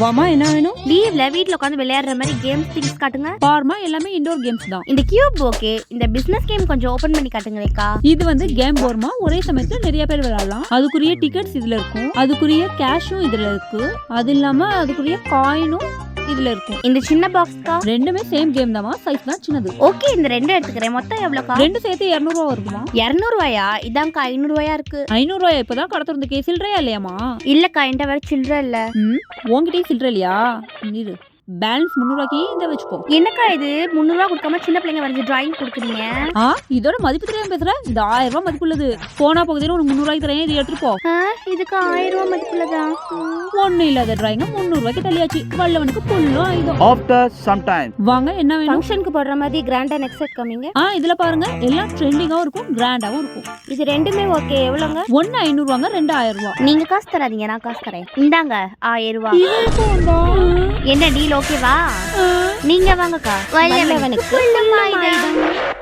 வாமா என்ன வேணும்? லீவ்ல வீட்ல உட்காந்து விளையாடுற மாதிரி கேம்ஸ் திங்ஸ் காட்டுங்க. பாருமா எல்லாமே இன்டோர் கேம்ஸ் தான். இந்த கியூப் ஓகே, இந்த பிசினஸ் கேம் கொஞ்சம் ஓபன் பண்ணி காட்டுங்களேக்கா. இது வந்து கேம் போர்மா, ஒரே சமயத்துல நிறைய பேர் விளையாடலாம். அதுக்குரிய டிக்கெட்ஸ் இதுல இருக்கும், அதுக்குரிய கேஷும் இதுல இருக்கு, அது இல்லாம அதுக்குரிய காயினும் இதுல இருக்கும். இந்த சின்ன பாக்ஸ்க்கா? ரெண்டுமே சேம் கேம் தாமா, சைஸ் தான் சின்னது. ஓகே, இந்த ரெண்டு எடுத்துக்கிறேன். மொத்தம் எவ்வளவுக்கா? ரெண்டு சேர்த்து 200 ரூபா இருக்குமா? 200 ரூபாயா? இதான்க்கா 500 ரூபாயா இருக்கு. 500 ரூபாய் இப்பதான் கடை திறந்துக்கே, சில்லறையா இல்லையாமா? இல்லக்கா, என்கிட்ட வேற சில்லற இல்ல. உங்ககிட்டயே சில்லற இல்லையா? இரு, பேலன்ஸ் 300 ரூபாய்க்கு இந்த வச்சுக்கோ. என்னக்கா இது 300 ரூபா கொடுக்காம சின்ன பிள்ளைங்க வரைஞ்ச டிராயிங் கொடுக்குறீங்க? இதோட மதிப்பு தெரியாம பேசுற? இது 1000 ரூபாய் மதிப்புள்ளது. போனா பகுதியில உனக்கு 300 ரூபாய்க்கு தரேன், இது எடுத்துட்டு போ. இதுக்கு 1000 ரூபாய் மதிப்புள்ளதா? ஒண்ணு இல்லாத டிராயிங் 300 ரூபாய்க்கு தள்ளியாச்சு. வல்லவனுக்கு புல்லும் ஆயுதம். ஆஃப்டர் சம் டைம் வாங்க என்ன வேணும்? ஃபங்க்ஷனுக்கு போடுற மாதிரி கிராண்டா நெக்ஸ்ட் செட் கமிங்க. இதுல பாருங்க, எல்லாம் ட்ரெண்டிங்காவும் இருக்கும், கிராண்டாவும் இருக்கும். இது ரெண்டுமே ஓகே. எவ்வளவுங்க? ஒன்னு 500 ரூபாங்க, 2 1000 ரூபாய். நீங்க காசு தராதீங்க, நான் காசு தரேன். இந்தாங்க 1000 ரூபாய். என்ன டீல் ஓகேவா? நீங்க வாங்கக்கா. வல்லவனுக்கு புல்லும் ஆயுதம்.